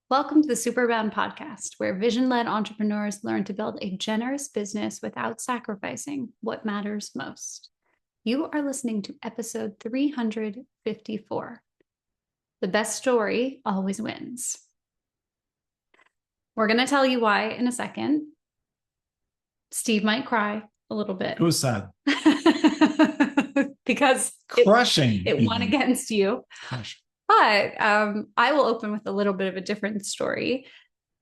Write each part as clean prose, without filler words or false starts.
Welcome to the Superbound podcast, where vision-led entrepreneurs learn to build a generous business without sacrificing what matters most. You are listening to episode 354. The best story always wins. We're going to tell you why in a second. Steve might cry a little bit. It was sad. Because Crushing. it won against you. Crushing. But I will open with a little bit of a different story.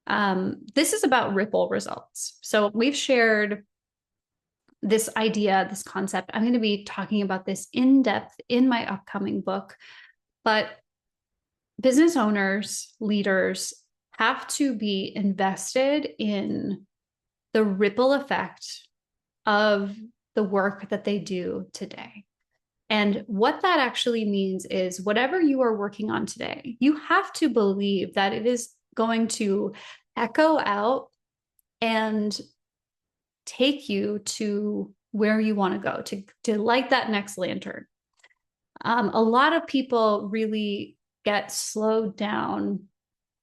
This is about ripple results. So we've shared this idea, this concept. I'm going to be talking about this in depth in my upcoming book. But business owners, leaders have to be invested in the ripple effect of the work that they do today. And what that actually means is whatever you are working on today, you have to believe that it is going to echo out and take you to where you want to go, to light that next lantern. A lot of people really get slowed down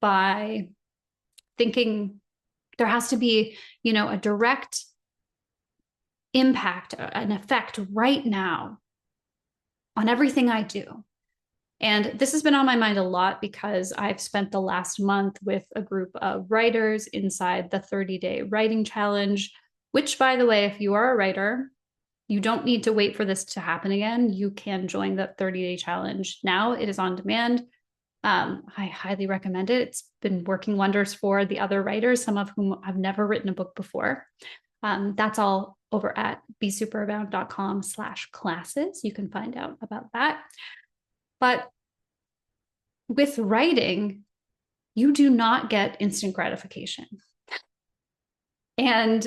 by thinking there has to be, a direct impact, an effect right now on everything I do. And this has been on my mind a lot because I've spent the last month with a group of writers inside the 30-day writing challenge, which, by the way, if you are a writer, you don't need to wait for this to happen again. You can join the 30-day challenge now. It is on demand. I highly recommend it. It's been working wonders for the other writers, some of whom have never written a book before. That's all over at besuperbound.com/classes. You can find out about that. But with writing, you do not get instant gratification. And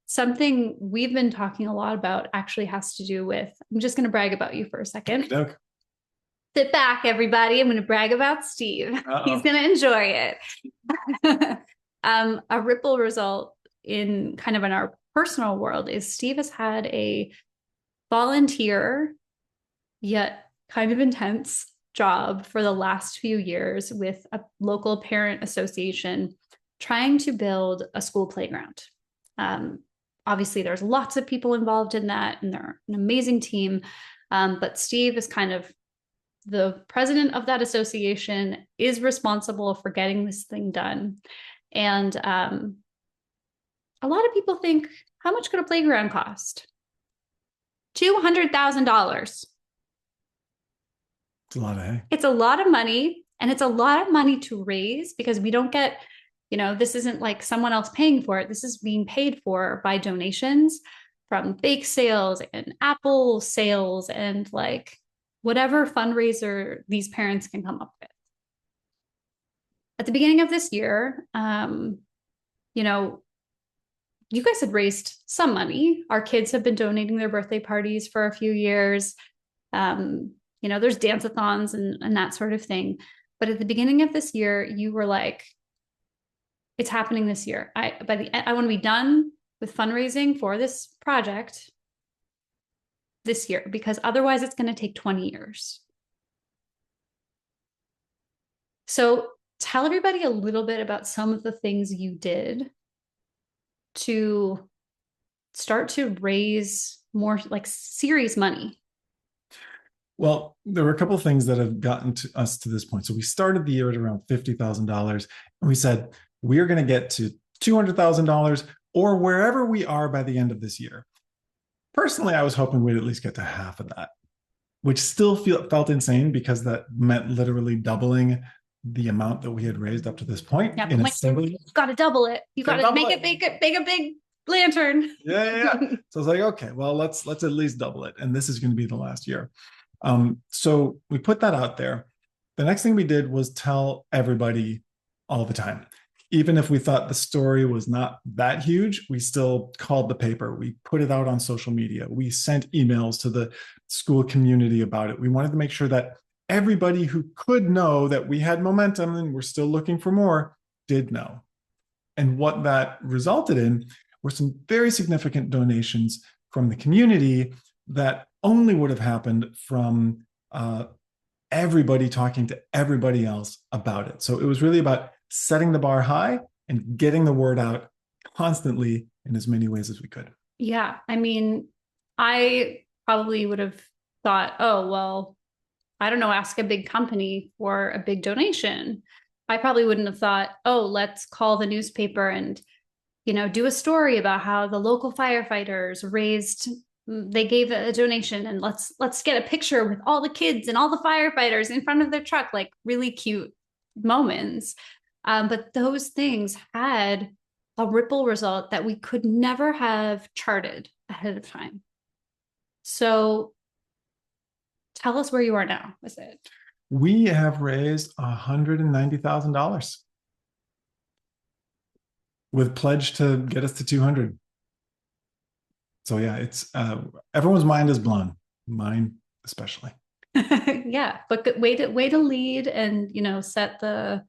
something we've been talking a lot about actually has to do with, I'm just going to brag about you for a second. Okay. Sit back, everybody. I'm going to brag about Steve. Uh-oh. He's going to enjoy it. A ripple result in our personal world is Steve has had a volunteer yet kind of intense job for the last few years with a local parent association trying to build a school playground. Obviously, there's lots of people involved in that, and they're an amazing team. But Steve is kind of the president of that association, is responsible for getting this thing done. And a lot of people think, how much could a playground cost? $200,000. It's a lot of hay. It's a lot of money, and it's a lot of money to raise because we don't get, this isn't like someone else paying for it. This is being paid for by donations from bake sales and Apple sales and like whatever fundraiser these parents can come up with. At the beginning of this year, you guys had raised some money. Our kids have been donating their birthday parties for a few years. There's dance-a-thons and that sort of thing. But at the beginning of this year, you were like, it's happening this year. I want to be done with fundraising for this project this year, because otherwise it's going to take 20 years. So tell everybody a little bit about some of the things you did to start to raise more like serious money. Well, there were a couple of things that have gotten to us to this point. So we started the year at around $50,000, and we said, we're going to get to $200,000 or wherever we are by the end of this year. Personally, I was hoping we'd at least get to half of that, which still felt insane because that meant literally doubling the amount that we had raised up to this point. Yeah, in a single year. You've got to double it. You got to make it a big lantern. Yeah. So I was like, okay, well, let's at least double it. And this is going to be the last year. So we put that out there. The next thing we did was tell everybody all the time. Even if we thought the story was not that huge, we still called the paper. We put it out on social media. We sent emails to the school community about it. We wanted to make sure that everybody who could know that we had momentum and we're still looking for more did know. And what that resulted in were some very significant donations from the community that only would have happened from everybody talking to everybody else about it. So it was really about setting the bar high and getting the word out constantly in as many ways as we could. Yeah. I mean, I probably would have thought, oh, well, I don't know, ask a big company for a big donation. I probably wouldn't have thought, oh, let's call the newspaper and, do a story about how the local firefighters they gave a donation, and let's get a picture with all the kids and all the firefighters in front of their truck, like really cute moments. But those things had a ripple result that we could never have charted ahead of time. So tell us where you are now with it. We have raised $190,000 with pledge to get us to 200. So yeah, it's everyone's mind is blown, mine especially. Yeah, but good way to lead and set the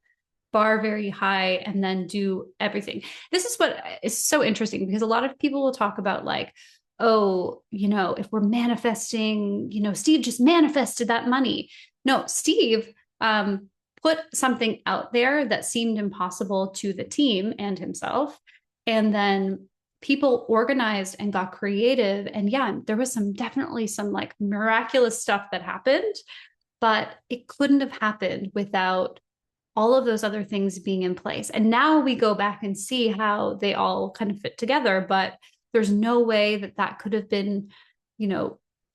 bar very high and then do everything. This is what is so interesting, because a lot of people will talk about like, oh, if we're manifesting, Steve just manifested that money. No, Steve put something out there that seemed impossible to the team and himself. And then people organized and got creative. And yeah, there was definitely some like miraculous stuff that happened, but it couldn't have happened without all of those other things being in place. And now we go back and see how they all kind of fit together, but there's no way that that could have been,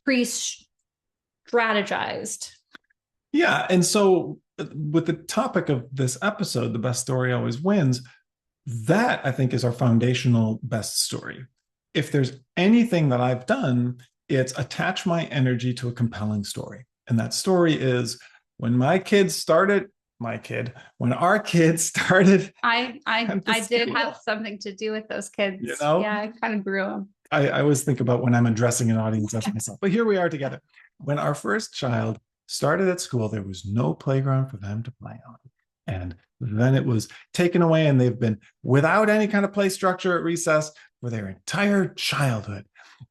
pre-strategized. Yeah. And so, with the topic of this episode, the best story always wins, that I think is our foundational best story. If there's anything that I've done, it's attach my energy to a compelling story. And that story is when my kids started, when our kids started. I did have something to do with those kids. Yeah, I kind of grew them. I always think about when I'm addressing an audience as myself, but here we are together. When our first child started at school, there was no playground for them to play on. And then it was taken away, and they've been without any kind of play structure at recess for their entire childhood.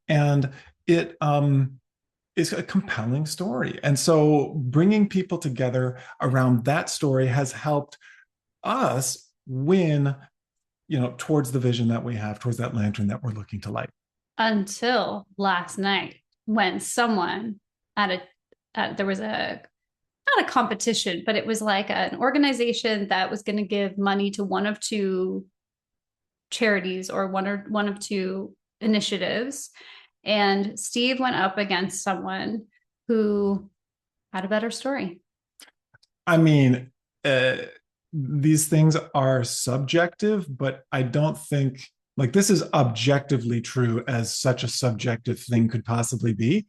And it is a compelling story. And so bringing people together around that story has helped us win, towards the vision that we have, towards that lantern that we're looking to light. Until last night, when someone there was not a competition, but it was like an organization that was going to give money to one of two charities or one of two initiatives. And Steve went up against someone who had a better story. I mean, these things are subjective, but I don't think like this is objectively true as such a subjective thing could possibly be.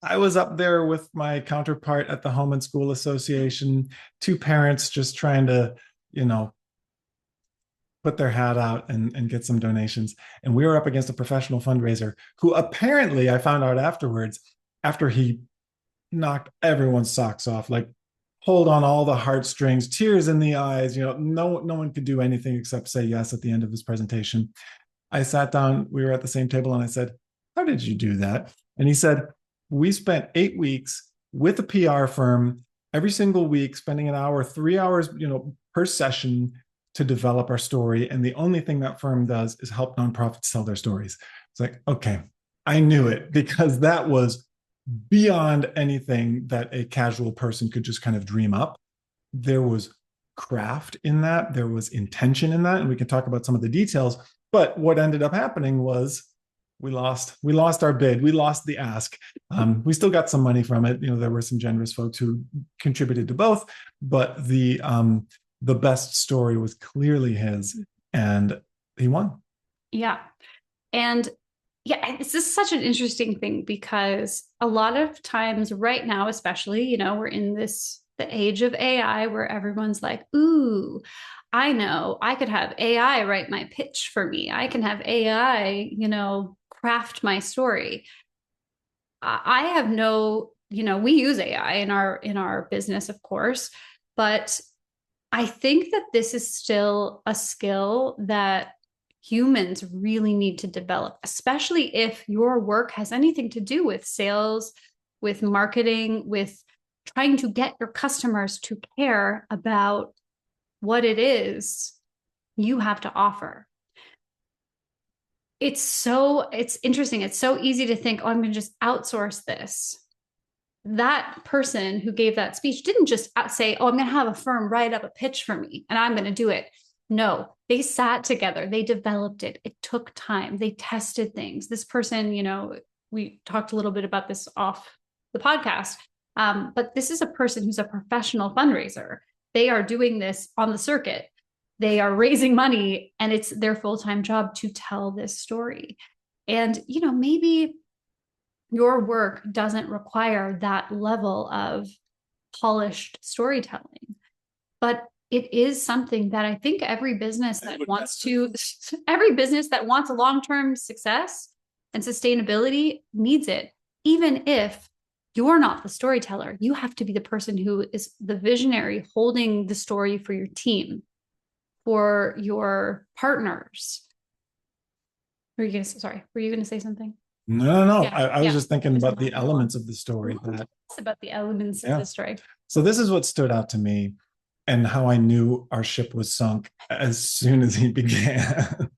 I was up there with my counterpart at the Home and School Association, two parents just trying to, put their hat out and get some donations. And we were up against a professional fundraiser who apparently, I found out afterwards, after he knocked everyone's socks off, like pulled on all the heartstrings, tears in the eyes, no one could do anything except say yes at the end of his presentation. I sat down, we were at the same table, and I said, "How did you do that?" And he said, "We spent 8 weeks with a PR firm every single week, spending an hour, 3 hours, per session to develop our story. And the only thing that firm does is help nonprofits tell their stories." It's like, okay, I knew it, because that was beyond anything that a casual person could just kind of dream up. There was craft in that, there was intention in that, and we can talk about some of the details. But what ended up happening was we lost our bid, we lost the ask. We still got some money from it. There were some generous folks who contributed to both, but the best story was clearly his, and he won. Yeah. And yeah, this is such an interesting thing, because a lot of times right now, especially, we're in the age of AI where everyone's like, ooh, I know I could have AI write my pitch for me. I can have AI, craft my story. I have we use AI in our business, of course, but I think that this is still a skill that humans really need to develop, especially if your work has anything to do with sales, with marketing, with trying to get your customers to care about what it is you have to offer. It's interesting. It's so easy to think, oh, I'm going to just outsource this. That person who gave that speech didn't just say, oh, I'm going to have a firm write up a pitch for me and I'm going to do it. No, they sat together, they developed it. It took time. They tested things. This person, we talked a little bit about this off the podcast, but this is a person who's a professional fundraiser. They are doing this on the circuit. They are raising money and it's their full-time job to tell this story. And, maybe your work doesn't require that level of polished storytelling, but it is something that I think every business that wants long-term success and sustainability needs it. Even if you're not the storyteller, you have to be the person who is the visionary holding the story for your team, for your partners. Were you going to say something? No. Yeah, I was just thinking about the elements of the story. It's about the elements of the story. So this is what stood out to me and how I knew our ship was sunk as soon as he began.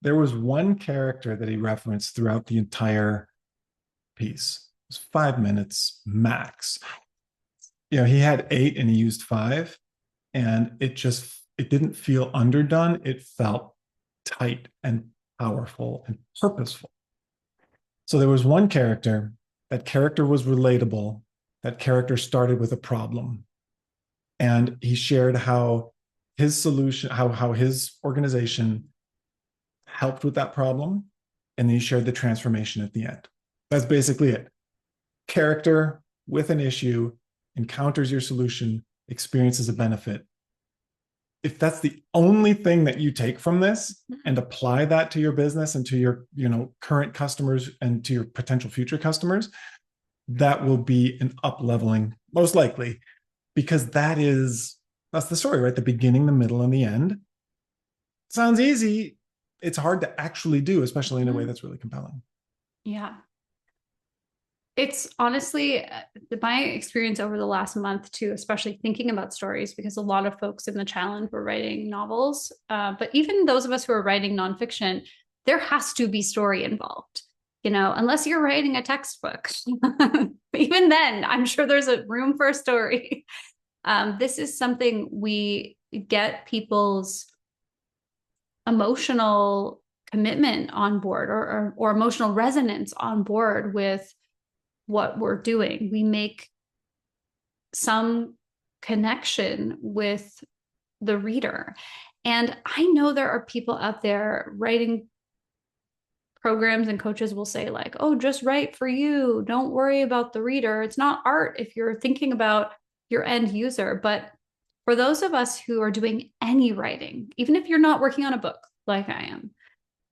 There was one character that he referenced throughout the entire piece. It was 5 minutes max. He had 8 and he used 5, and it didn't feel underdone. It felt tight and powerful and purposeful. So there was one character. That character was relatable. That character started with a problem. And he shared how his solution, how his organization helped with that problem. And then he shared the transformation at the end. That's basically it. Character with an issue, encounters your solution, experiences a benefit. If that's the only thing that you take from this and apply that to your business and to your, current customers and to your potential future customers, that will be an up-leveling, most likely, because that's the story, right? The beginning, the middle, and the end. Sounds easy. It's hard to actually do, especially in a way that's really compelling. Yeah. It's honestly my experience over the last month too, especially thinking about stories, because a lot of folks in the challenge were writing novels. But even those of us who are writing nonfiction, there has to be story involved, unless you're writing a textbook. Even then, I'm sure there's a room for a story. This is something we get people's emotional commitment on board or emotional resonance on board with what we're doing. We make some connection with the reader. And I know there are people out there writing programs, and coaches will say like, oh, just write for you. Don't worry about the reader. It's not art if you're thinking about your end user. But for those of us who are doing any writing, even if you're not working on a book like I am,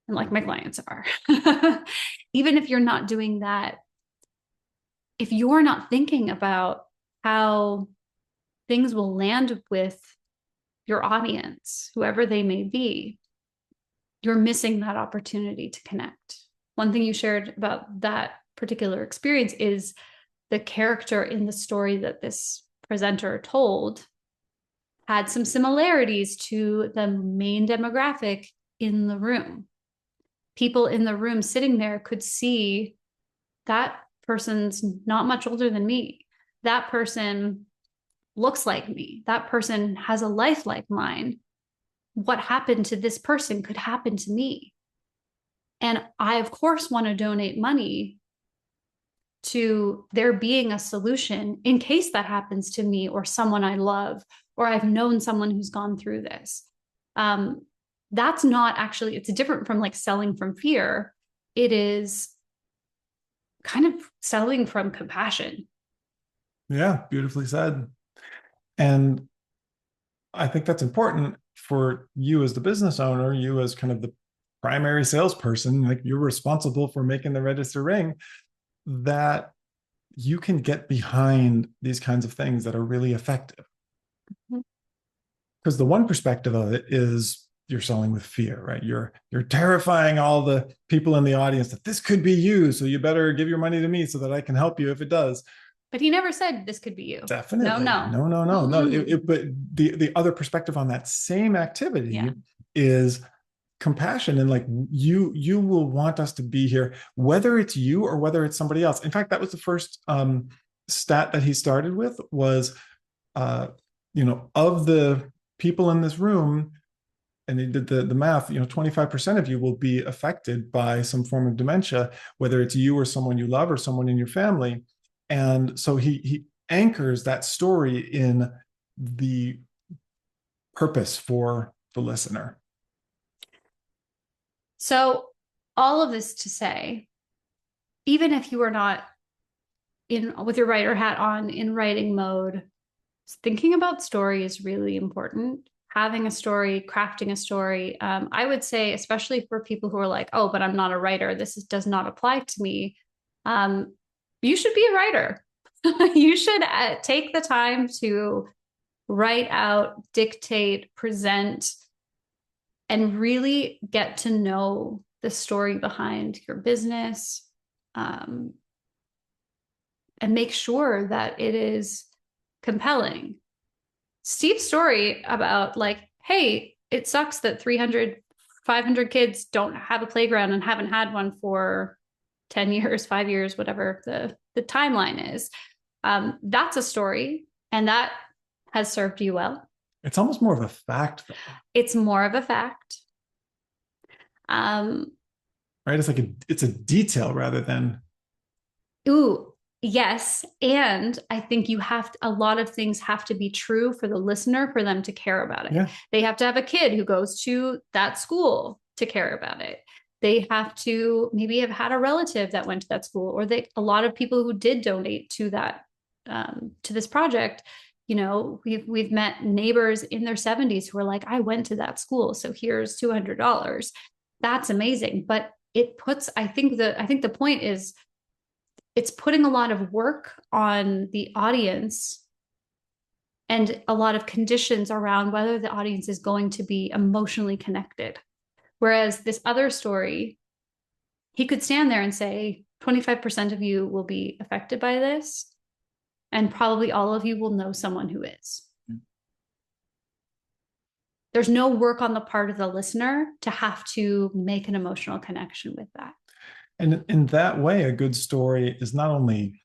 and like my clients are, even if you're not doing that, if you're not thinking about how things will land with your audience, whoever they may be, you're missing that opportunity to connect. One thing you shared about that particular experience is the character in the story that this presenter told had some similarities to the main demographic in the room. People in the room sitting there could see that person's not much older than me. That person looks like me. That person has a life like mine. What happened to this person could happen to me. And I, of course, want to donate money to there being a solution in case that happens to me or someone I love, or I've known someone who's gone through this. That's not actually, it's different from like selling from fear. It is kind of selling from compassion. Yeah, beautifully said. And I think that's important for you as the business owner, you as kind of the primary salesperson, like you're responsible for making the register ring, that you can get behind these kinds of things that are really effective. Because the one perspective of it is you're selling with fear, right? You're terrifying all the people in the audience that this could be you, so you better give your money to me so that I can help you if it does. But he never said this could be you. No, Definitely. no. No, no, no, no. But the other perspective on that same activity Yeah. is compassion, and like you will want us to be here, whether it's you or whether it's somebody else. In fact, that was the first stat that he started with was uh of the people in this room, and he did the math, 25% of you will be affected by some form of dementia, whether it's you or someone you love or someone in your family. And so he anchors that story in the purpose for the listener. So all of this to say, even if you are not in with your writer hat on in writing mode, thinking about story is really important. Having a story, crafting a story. I would say, especially for people who are like, oh, but I'm not a writer, does not apply to me. Um, you should be a writer. You should take the time to write out, dictate, present, and really get to know the story behind your business, um, and make sure that it is compelling. Steve's story about like, hey, it sucks that 300, 500 kids don't have a playground and haven't had one for 10 years, 5 years, whatever the timeline is. That's a story, and that has served you well. It's almost more of a fact, though. It's more of a fact. Right? It's like it's a detail rather than. Ooh, yes. And I think a lot of things have to be true for the listener for them to care about it. Yeah. They have to have a kid who goes to that school to care about it. They have to maybe have had a relative that went to that school, or a lot of people who did donate to that, to this project. We've met neighbors in their 70s who are like, I went to that school, so here's $200. That's amazing. But I think the point is, it's putting a lot of work on the audience and a lot of conditions around whether the audience is going to be emotionally connected. Whereas this other story, he could stand there and say, 25% of you will be affected by this, and probably all of you will know someone who is. There's no work on the part of the listener to have to make an emotional connection with that. And in that way, a good story is not only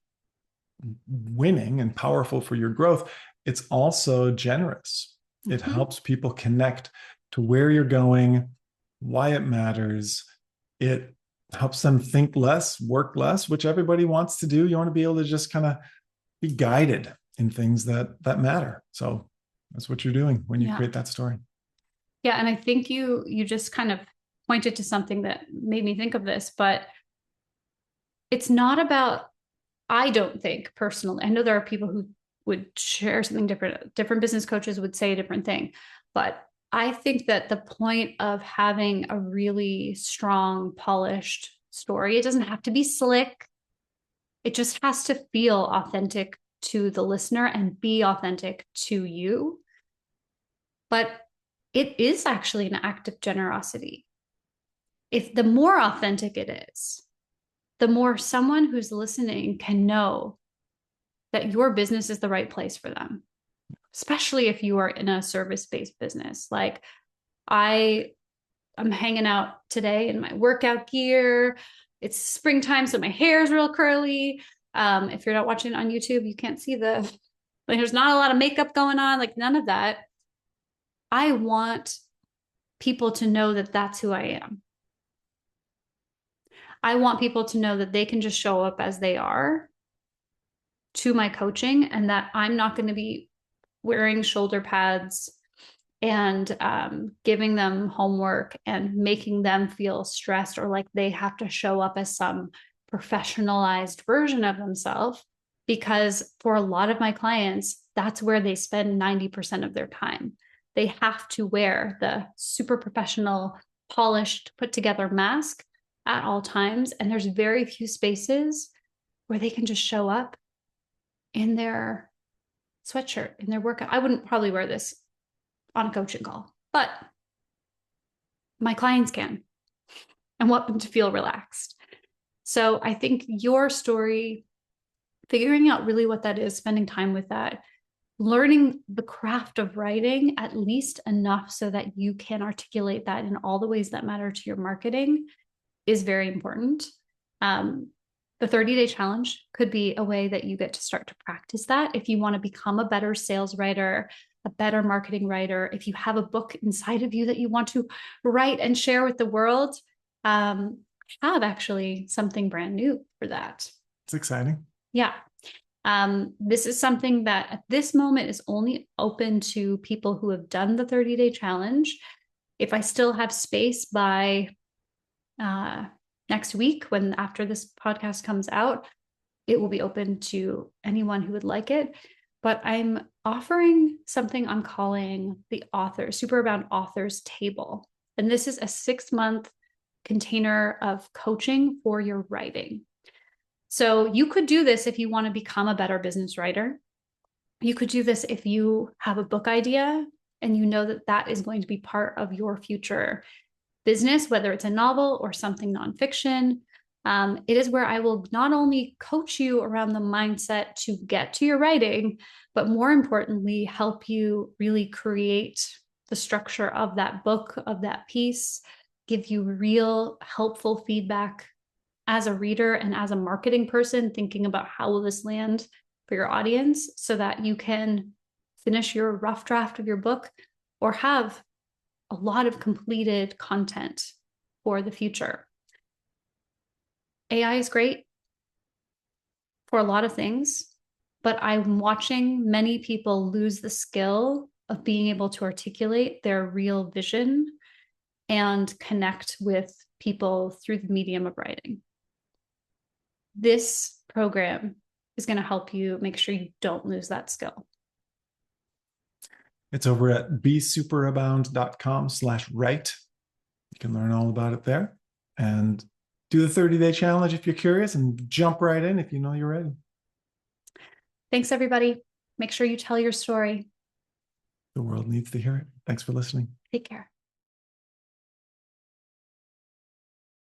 winning and powerful for your growth, it's also generous. It helps people connect to where you're going, why it matters. It helps them think less, work less, which everybody wants to do. You want to be able to just kind of be guided in things that matter. So that's what you're doing when you create that story. Yeah, and I think you just kind of pointed to something that made me think of this, but it's not about, I don't think personally, I know there are people who would share something different business coaches would say a different thing, but I think that the point of having a really strong, polished story, it doesn't have to be slick. It just has to feel authentic to the listener and be authentic to you. But it is actually an act of generosity. If the more authentic it is, the more someone who's listening can know that your business is the right place for them, especially if you are in a service-based business. Like I'm hanging out today in my workout gear. It's springtime, so my hair is real curly. If you're not watching it on YouTube, you can't see there's not a lot of makeup going on, like none of that. I want people to know that that's who I am. I want people to know that they can just show up as they are to my coaching, and that I'm not going to be wearing shoulder pads and giving them homework and making them feel stressed or like they have to show up as some professionalized version of themselves. Because for a lot of my clients, that's where they spend 90% of their time. They have to wear the super professional, polished, put together mask at all times. And there's very few spaces where they can just show up in their sweatshirt, in their workout. I wouldn't probably wear this on a coaching call, but my clients can and want them to feel relaxed. So I think your story figuring out really what that is, spending time with that, learning the craft of writing at least enough so that you can articulate that in all the ways that matter to your marketing is very important. The 30-day challenge could be a way that you get to start to practice that. If you want to become a better sales writer, a better marketing writer, if you have a book inside of you that you want to write and share with the world, I have actually something brand new for that. It's exciting. Yeah. This is something that at this moment is only open to people who have done the 30-day challenge. If I still have space by next week, when after this podcast comes out, it will be open to anyone who would like it. But I'm offering something I'm calling the Superabound Authors Table. And this is a 6-month container of coaching for your writing. So you could do this if you want to become a better business writer. You could do this if you have a book idea and you know that that is going to be part of your future business, whether it's a novel or something nonfiction. It is where I will not only coach you around the mindset to get to your writing, but more importantly, help you really create the structure of that book, of that piece, give you real helpful feedback as a reader and as a marketing person thinking about how will this land for your audience so that you can finish your rough draft of your book or have a lot of completed content for the future. AI is great for a lot of things, but I'm watching many people lose the skill of being able to articulate their real vision and connect with people through the medium of writing. This program is going to help you make sure you don't lose that skill. It's over at besuperabound.com/write. You can learn all about it there and do the 30-day challenge if you're curious and jump right in if you know you're ready. Thanks, everybody. Make sure you tell your story. The world needs to hear it. Thanks for listening. Take care.